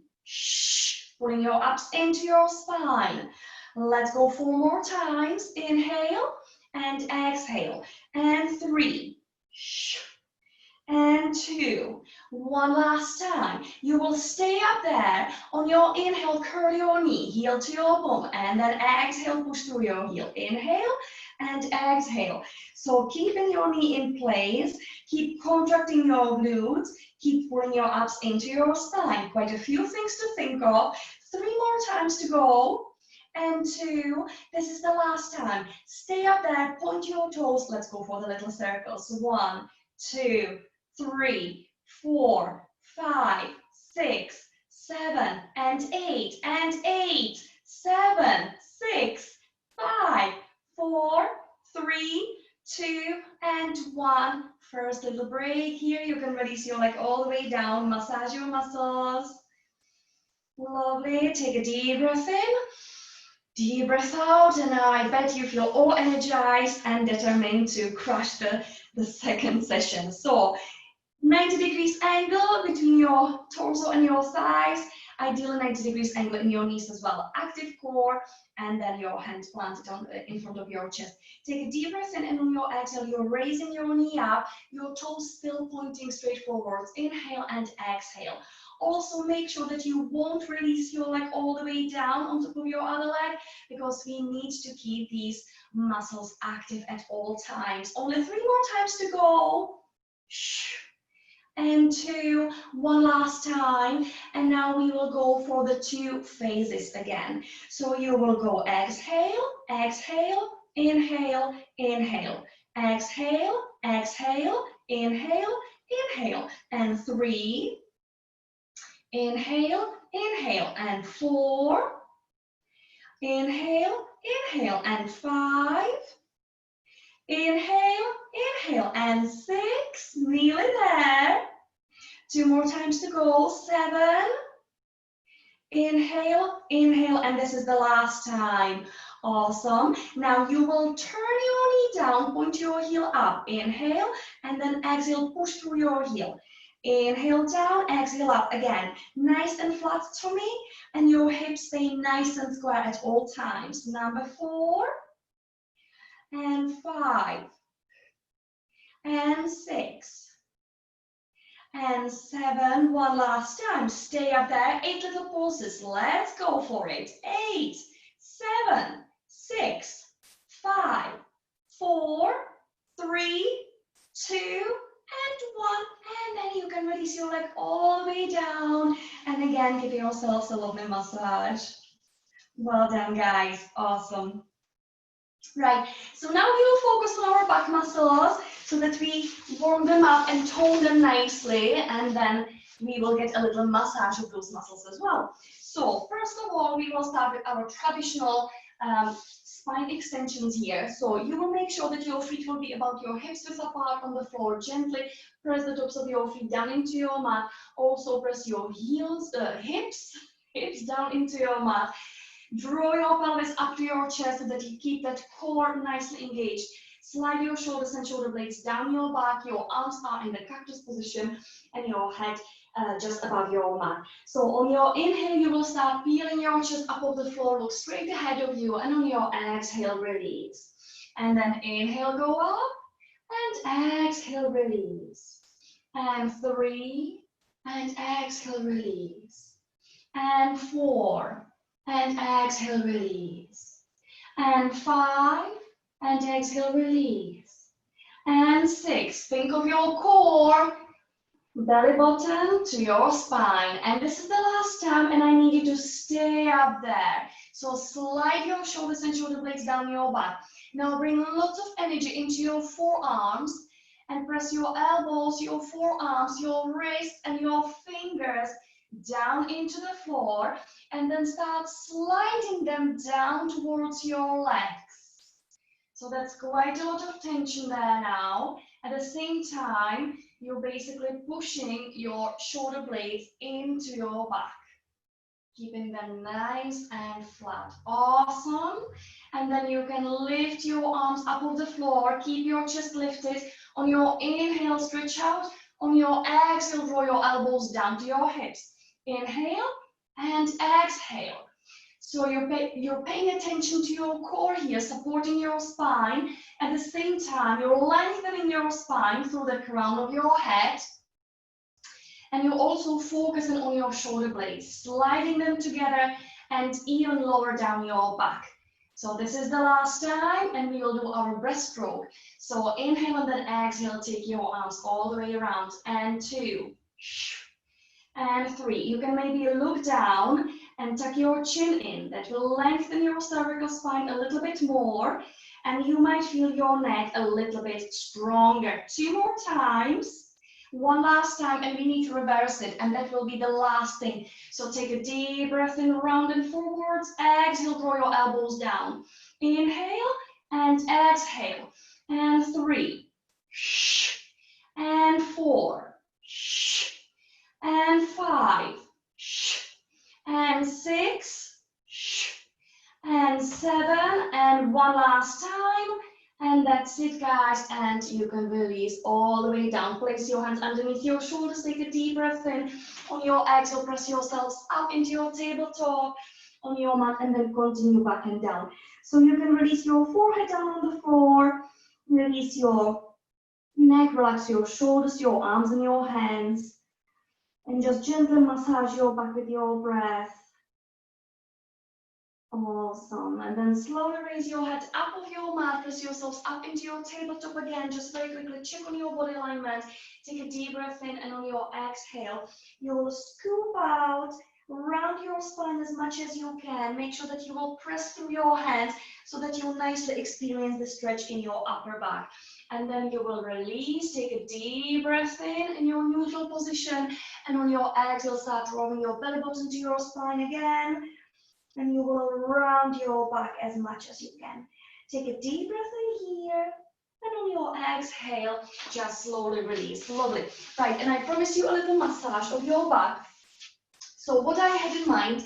Pulling your abs into your spine. Let's go 4 more times. Inhale and exhale. And 3. And 2. 1 last time. You will stay up there. On your inhale, curl your knee, heel to your bum, and then exhale, push through your heel. Inhale and exhale. So keeping your knee in place, keep contracting your glutes, keep pulling your abs into your spine. Quite a few things to think of. 3 more times to go. And 2, this is the last time. Stay up there, point your toes. Let's go for the little circles. 1, 2, 3, 4, 5, 6, 7, and 8, and 8, 7, 6, 5, 4, 3, 2, and 1. First little break here. You can release your leg all the way down, massage your muscles. Lovely. Take a deep breath in. Deep breath out, and now I bet you feel all energized and determined to crush the second session. So 90 degrees angle between your torso and your thighs, ideally 90 degrees angle in your knees as well. Active core, and then your hands planted in front of your chest. Take a deep breath in, and on your exhale, you're raising your knee up, your toes still pointing straight forwards. Inhale and exhale. Also make sure that you won't release your leg all the way down on top of your other leg, because we need to keep these muscles active at all times. Only 3 more times to go. And 2, 1 last time. And now we will go for the 2 phases again. So you will go exhale, exhale, inhale, inhale. Exhale, exhale, inhale, inhale. And 3, inhale, inhale, and 4, inhale, inhale, and 5, inhale, inhale, and 6, nearly there. 2 more times to go. 7, inhale, inhale, and this is the last time. Awesome. Now you will turn your knee down, point your heel up. Inhale, and then exhale, push through your heel. Inhale down, exhale up again. Nice and flat tummy, and your hips stay nice and square at all times. Number 4, and 5, and 6, and 7. 1 last time. Stay up there. 8 little pulses. Let's go for it. 8, 7, 6, 5, 4, 3, 2, and 1. And then you can release your leg all the way down. And again, give yourselves a lovely massage. Well done, guys. Awesome. Right, so now we will focus on our back muscles so that we warm them up and tone them nicely, and then we will get a little massage of those muscles as well. So first of all, we will start with our traditional spine extensions here. So you will make sure that your feet will be about your hips width apart on the floor. Gently press the tops of your feet down into your mat. Also press your hips down into your mat. Draw your pelvis up to your chest so that you keep that core nicely engaged. Slide your shoulders and shoulder blades down your back. Your arms are in the cactus position and your head just above your mat. So on your inhale, you will start peeling your chest up off the floor, look straight ahead of you, and on your exhale, release. And then inhale, go up, and exhale, release. And 3, and exhale, release. And 4, and exhale, release. And 5, and exhale, release. And 6, think of your core belly button to your spine. And this is the last time, and I need you to stay up there. So slide your shoulders and shoulder blades down your back. Now bring lots of energy into your forearms and press your elbows, your forearms, your wrists, and your fingers down into the floor, and then start sliding them down towards your legs. So that's quite a lot of tension there now. At the same time, you're basically pushing your shoulder blades into your back, keeping them nice and flat. Awesome. And then you can lift your arms up off the floor, keep your chest lifted. On your inhale, stretch out. On your exhale, draw your elbows down to your hips. Inhale and exhale. So you're paying attention to your core here, supporting your spine. At the same time, you're lengthening your spine through the crown of your head. And you're also focusing on your shoulder blades, sliding them together and even lower down your back. So this is the last time, and we will do our breaststroke. So inhale and then exhale, take your arms all the way around. And 2. And 3. You can maybe look down and tuck your chin in. That will lengthen your cervical spine a little bit more, and you might feel your neck a little bit stronger. 2 more times. One last time, and we need to reverse it, and that will be the last thing. So take a deep breath in, round and forwards. Exhale, draw your elbows down. Inhale and exhale. And 3. And 4. And 5. And 6. And 7. And one last time. And that's it, guys, and you can release all the way down. Place your hands underneath your shoulders, take a deep breath in. On your exhale, press yourselves up into your tabletop on your mat, and then continue back and down. So you can release your forehead down on the floor, release your neck, relax your shoulders, your arms and your hands, and just gently massage your back with your breath. Awesome. And then slowly raise your head up off your mat, press yourselves up into your tabletop again. Just very quickly check on your body alignment. Take a deep breath in, and on your exhale, you'll scoop out, round your spine as much as you can. Make sure that you will press through your hands so that you'll nicely experience the stretch in your upper back. And then you will release, take a deep breath in your neutral position, and on your exhale, start rolling your belly button to your spine again. And you will round your back as much as you can. Take a deep breath in here, and on your exhale, just slowly release. Lovely. Right, and I promised you a little massage of your back. So what I had in mind,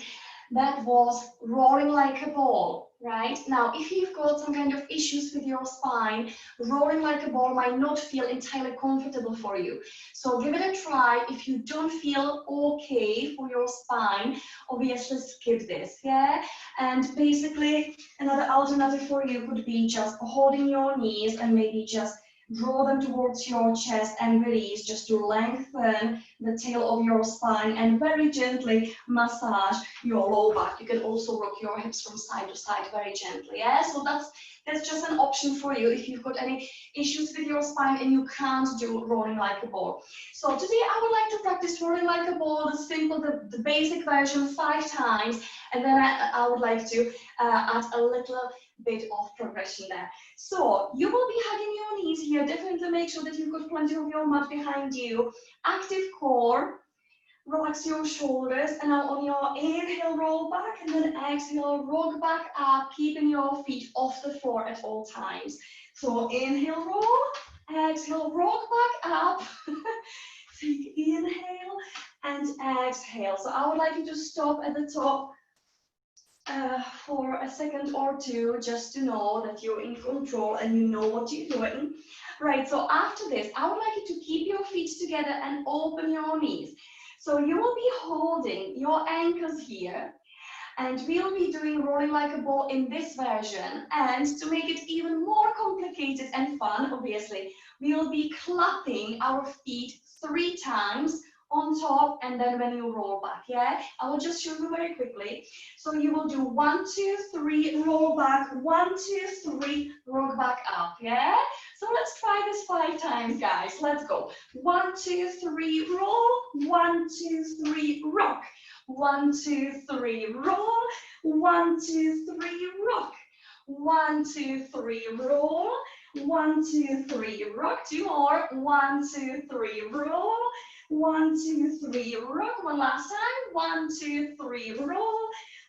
that was rolling like a ball, right? Now, if you've got some kind of issues with your spine, rolling like a ball might not feel entirely comfortable for you. So give it a try. If you don't feel okay for your spine, obviously skip this, yeah? And basically, another alternative for you could be just holding your knees and maybe just draw them towards your chest and release, just to lengthen the tail of your spine and very gently massage your low back. You can also rock your hips from side to side very gently. Yeah, so that's just an option for you if you've got any issues with your spine and you can't do rolling like a ball. So today I would like to practice rolling like a ball, the simple, the basic version 5 times, and then I would like to add a little bit of progression there. So you will be hugging your knees here. Definitely make sure that you've got plenty of your mat behind you. Active core. Relax your shoulders, and now on your inhale, roll back, and then exhale, rock back up, keeping your feet off the floor at all times. So inhale, roll, exhale, rock back up. Take inhale and exhale. So I would like you to stop at the top for a second or two, just to know that you're in control and you know what you're doing. Right, so after this, I would like you to keep your feet together and open your knees. So you will be holding your ankles here, and we'll be doing rolling like a ball in this version. And to make it even more complicated and fun, obviously, we'll be clapping our feet 3 times on top, and then when you roll back, yeah? I will just show you very quickly. So you will do 1, 2, 3, roll back, 1, 2, 3, rock back up, yeah? So let's try this 5 times, guys. Let's go. 1, 2, 3, roll. 1, 2, 3, rock. 1, 2, 3, roll. 1, 2, 3, rock. 1, 2, 3, roll. 1, 2, 3, rock. 2 more. 1, 2, 3, roll. 1, 2, 3, rock. One last time. 1, 2, 3, roll.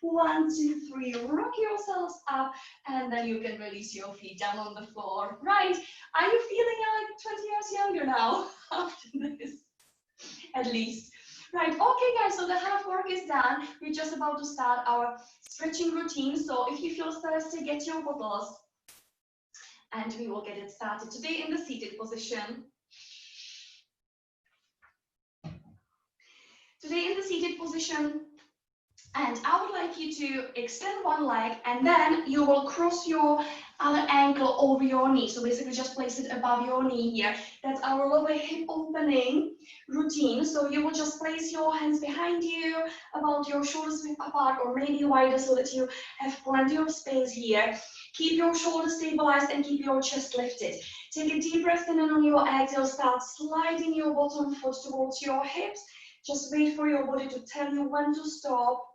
1, 2, 3, rock yourselves up, and then you can release your feet down on the floor. Right? Are you feeling like 20 years younger now after this? At least. Right, okay guys, so the half work is done. We're just about to start our stretching routine. So if you feel thirsty, get your bottles and we will get it started today in the seated position. Today in the seated position, and I would like you to extend one leg and then you will cross your other ankle over your knee. So basically just place it above your knee here. That's our lower hip opening routine. So you will just place your hands behind you, about your shoulders width apart or maybe wider so that you have plenty of space here. Keep your shoulders stabilized and keep your chest lifted. Take a deep breath in and on your exhale, start sliding your bottom foot towards your hips. Just wait for your body to tell you when to stop.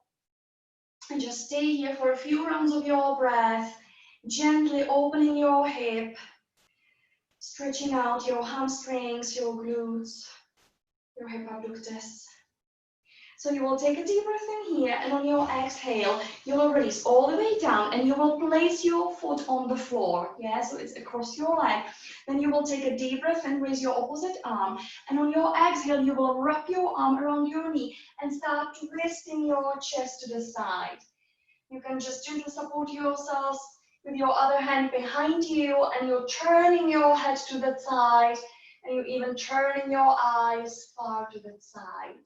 And just stay here for a few rounds of your breath, gently opening your hip, stretching out your hamstrings, your glutes, your hip abductors. So you will take a deep breath in here, and on your exhale, you will release all the way down, and you will place your foot on the floor. Yeah, so it's across your leg. Then you will take a deep breath and raise your opposite arm, and on your exhale, you will wrap your arm around your knee and start twisting your chest to the side. You can just gently support yourselves with your other hand behind you, and you're turning your head to the side, and you're even turning your eyes far to the side.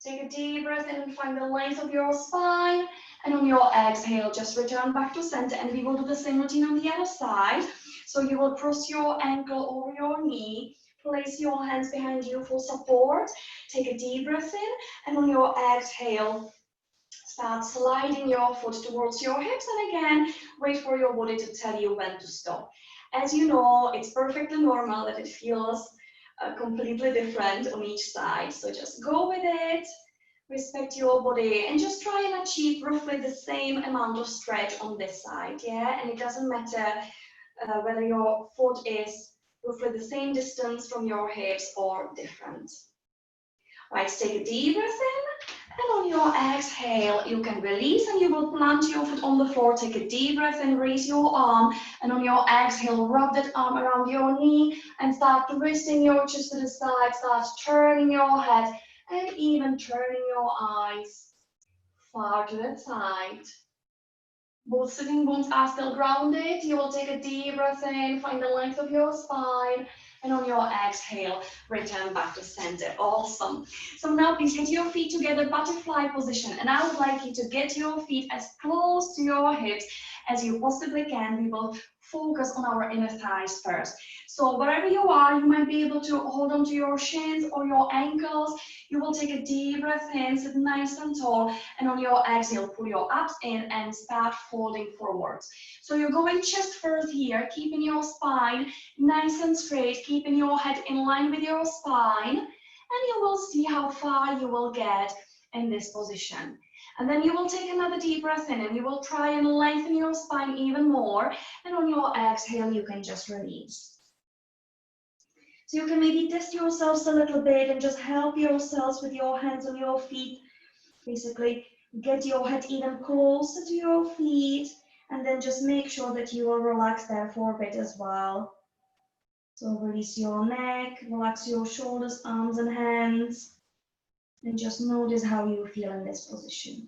Take a deep breath in and find the length of your spine, and on your exhale, just return back to center, and we will do the same routine on the other side. So you will cross your ankle over your knee, place your hands behind you for support, take a deep breath in, and on your exhale, start sliding your foot towards your hips, and again, wait for your body to tell you when to stop. As you know, it's perfectly normal that it feels completely different on each side. So just go with it, respect your body, and just try and achieve roughly the same amount of stretch on this side, yeah? And it doesn't matter whether your foot is roughly the same distance from your hips or different. Right, take a deep breath in, and on your exhale, you can release and you will plant your foot on the floor. Take a deep breath and raise your arm, and on your exhale, wrap that arm around your knee and start twisting your chest to the side, start turning your head and even turning your eyes far to the side. Both sitting bones are still grounded. You will take a deep breath in, find the length of your spine, and on your exhale, return back to center. Awesome. So now please get your feet together, butterfly position, and I would like you to get your feet as close to your hips as you possibly can. We will focus on our inner thighs first. So wherever you are, you might be able to hold on to your shins or your ankles. You will take a deep breath in, sit nice and tall, and on your exhale, pull your abs in and start folding forwards. So you're going chest first here, keeping your spine nice and straight, keeping your head in line with your spine, and you will see how far you will get in this position. And then you will take another deep breath in and you will try and lengthen your spine even more, and on your exhale, you can just release. So you can maybe test yourselves a little bit and just help yourselves with your hands on your feet. Basically, get your head even closer to your feet, and then just make sure that you will relax there for a bit as well. So release your neck, relax your shoulders, arms and hands, and just notice how you feel in this position.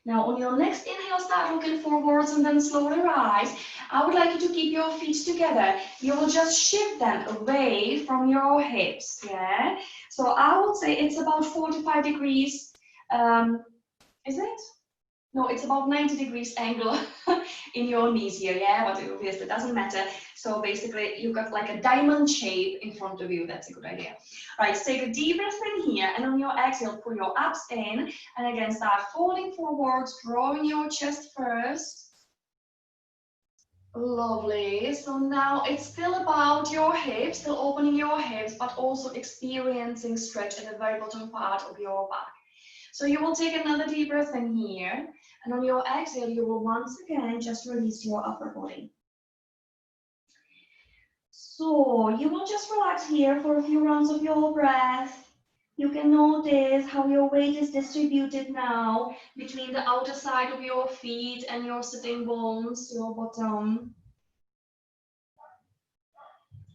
Now on your next inhale, start looking forwards and then slowly rise. I would like you to keep your feet together. You will just shift them away from your hips, yeah? So I would say it's about 45 degrees, is it? No, it's about 90 degrees angle in your knees here, yeah, but obviously it doesn't matter. So basically you got like a diamond shape in front of you. That's a good idea. Right, so take a deep breath in here, and on your exhale, pull your abs in, and again, start folding forwards, drawing your chest first. Lovely. So now it's still about your hips, still opening your hips, but also experiencing stretch at the very bottom part of your back. So you will take another deep breath in here, and on your exhale, you will once again just release your upper body. So you will just relax here for a few rounds of your breath. You can notice how your weight is distributed now between the outer side of your feet and your sitting bones, your bottom.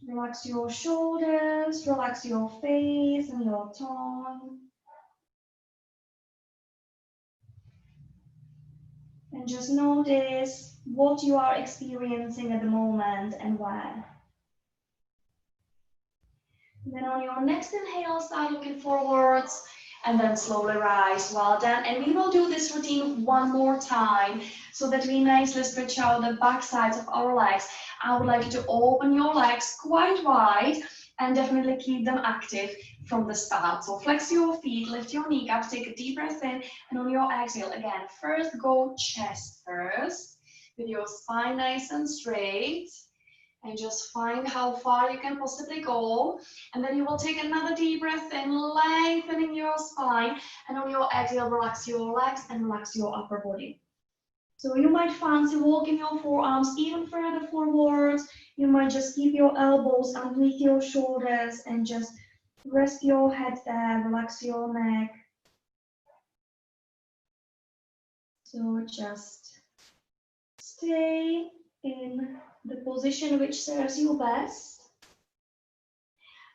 Relax your shoulders, relax your face and your tongue. And just notice what you are experiencing at the moment and where. Then on your next inhale, start looking forwards and then slowly rise. Well done. And we will do this routine one more time so that we nicely stretch out the back sides of our legs. I would like you to open your legs quite wide and definitely keep them active from the start. So flex your feet, lift your kneecaps, take a deep breath in, and on your exhale, again, first go chest first with your spine nice and straight. And just find how far you can possibly go. And then you will take another deep breath in, lengthening your spine. And on your exhale, relax your legs and relax your upper body. So you might fancy walking your forearms even further forwards. You might just keep your elbows underneath your shoulders and just rest your head there, relax your neck. So just stay in the position which serves you best.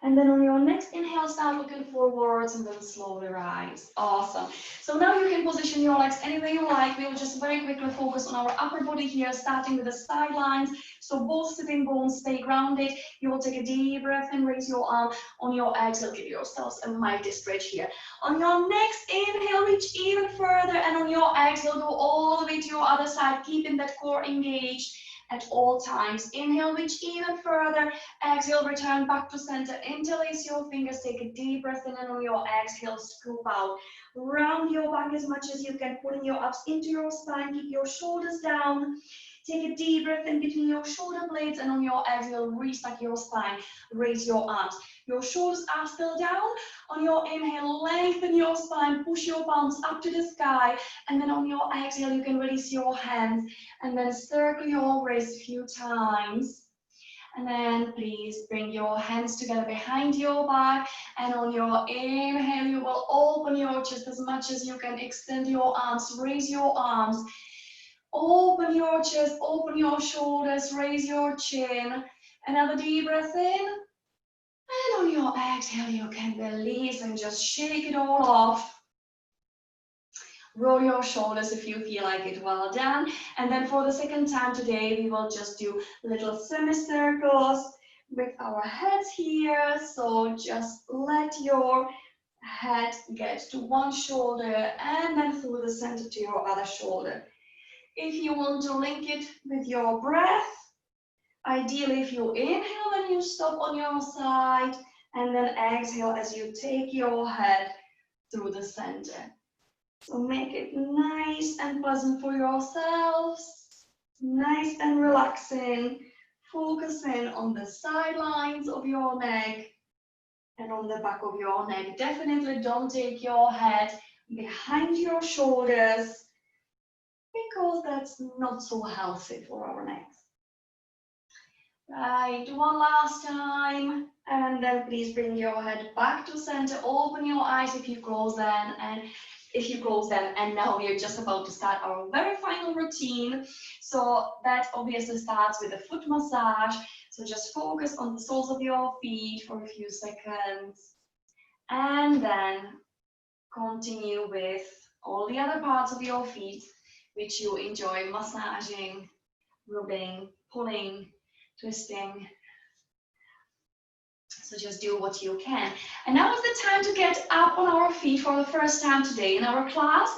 And then on your next inhale, start looking forwards and then slowly rise. Awesome. So now you can position your legs any way you like. We will just very quickly focus on our upper body here, starting with the sidelines. So both sitting bones stay grounded. You will take a deep breath and raise your arm. On your exhale, give yourselves a mighty stretch here. On your next inhale, reach even further. And on your exhale, go all the way to your other side, keeping that core engaged at all times. Inhale, reach even further. Exhale, return back to center. Interlace your fingers, take a deep breath in, and on your exhale, scoop out. Round your back as much as you can, pulling your abs into your spine. Keep your shoulders down. Take a deep breath in between your shoulder blades, and on your exhale, restack your spine. Raise your arms. Your shoulders are still down. On your inhale, lengthen your spine, push your palms up to the sky, and then on your exhale, you can release your hands, and then circle your wrists a few times. And then please bring your hands together behind your back, and on your inhale, you will open your chest as much as you can, extend your arms, raise your arms. Open your chest, open your shoulders, raise your chin. Another deep breath in. And on your exhale, you can release and just shake it all off. Roll your shoulders if you feel like it. Well done. And then for the second time today, we will just do little semicircles with our heads here. So just let your head get to one shoulder and then through the center to your other shoulder. If you want to link it with your breath, ideally if you inhale when you stop on your side, and then exhale as you take your head through the center. So make it nice and pleasant for yourselves, nice and relaxing, focusing on the sidelines of your neck and on the back of your neck. Definitely don't take your head behind your shoulders, because that's not so healthy for our necks. Right, one last time, and then please bring your head back to center. Open your eyes if you close them, and now we are just about to start our very final routine. So that obviously starts with a foot massage. So just focus on the soles of your feet for a few seconds, and then continue with all the other parts of your feet which you enjoy massaging, rubbing, pulling, twisting. So just do what you can. And now is the time to get up on our feet for the first time today in our class.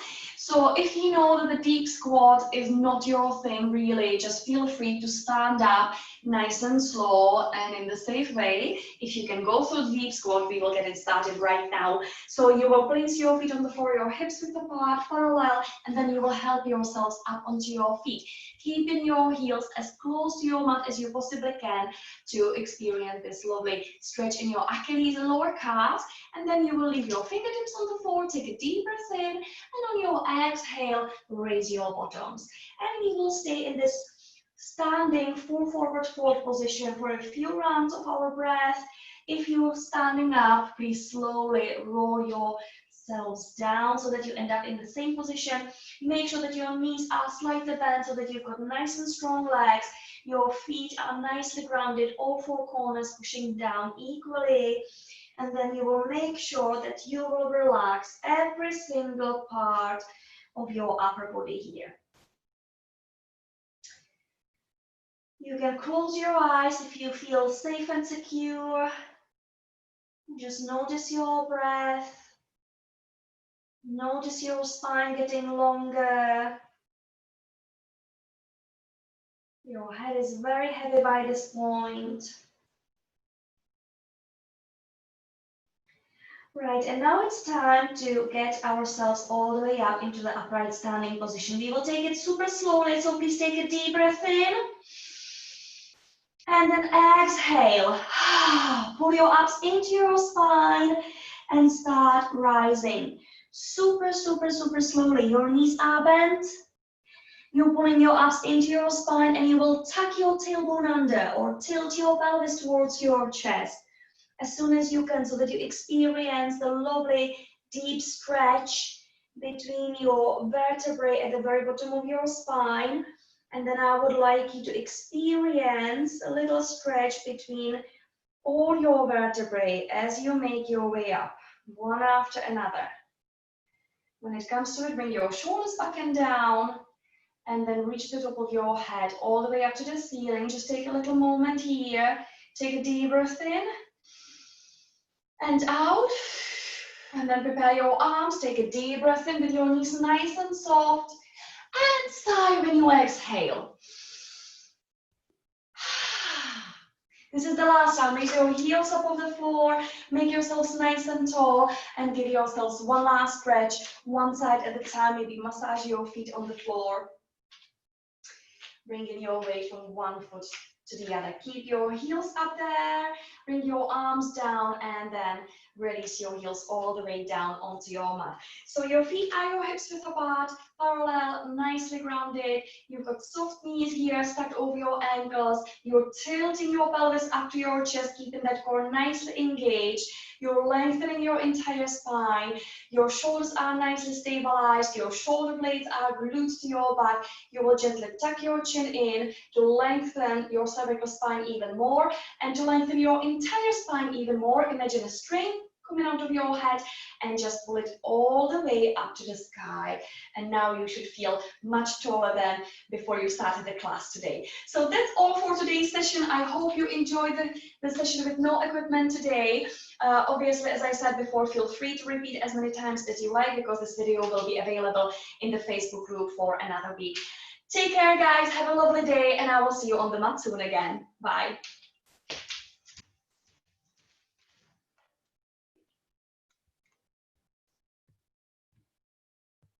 So if you know that the deep squat is not your thing really, just feel free to stand up nice and slow and in the safe way. If you can go through the deep squat, we will get it started right now. So you will place your feet on the floor, your hips width apart, parallel, and then you will help yourselves up onto your feet. Keeping your heels as close to your mat as you possibly can to experience this lovely stretch in your Achilles and lower calves. And then you will leave your fingertips on the floor, take a deep breath in, and on your exhale, raise your bottoms. And we will stay in this standing full forward fold position for a few rounds of our breath. If you're standing up, please slowly roll yourselves down so that you end up in the same position. Make sure that your knees are slightly bent so that you've got nice and strong legs. Your feet are nicely grounded, all four corners pushing down equally. And then you will make sure that you will relax every single part of your upper body here. You can close your eyes if you feel safe and secure. Just notice your breath. Notice your spine getting longer. Your head is very heavy by this point. Right, and now it's time to get ourselves all the way up into the upright standing position. We will take it super slowly, so please take a deep breath in. And then exhale. Pull your abs into your spine and start rising. Super, super, super slowly. Your knees are bent. You're pulling your abs into your spine and you will tuck your tailbone under or tilt your pelvis towards your chest as soon as you can so that you experience the lovely deep stretch between your vertebrae at the very bottom of your spine. And then I would like you to experience a little stretch between all your vertebrae as you make your way up, one after another. When it comes to it, bring your shoulders back and down, and then reach the top of your head all the way up to the ceiling. Just take a little moment here. Take a deep breath in and out. And then prepare your arms. Take a deep breath in with your knees nice and soft. And sigh when you exhale. This is the last time. Raise your heels up on the floor, make yourselves nice and tall, and give yourselves one last stretch, one side at a time. Maybe massage your feet on the floor. Bringing your weight from one foot to the other. Keep your heels up there, bring your arms down, and then release your heels all the way down onto your mat. So your feet are your hips width apart, parallel, nicely grounded. You've got soft knees here, stacked over your ankles. You're tilting your pelvis up to your chest, keeping that core nicely engaged. You're lengthening your entire spine. Your shoulders are nicely stabilized. Your shoulder blades are glued to your back. You will gently tuck your chin in to lengthen your cervical spine even more, and to lengthen your entire spine even more. Imagine a string coming out of your head and just pull it all the way up to the sky. And now you should feel much taller than before you started the class today. So that's all for today's session. I hope you enjoyed the session with no equipment today. Obviously, as I said before, feel free to repeat as many times as you like, because this video will be available in the Facebook group for another week. Take care, guys. Have a lovely day, and I will see you on the mat soon again. Bye.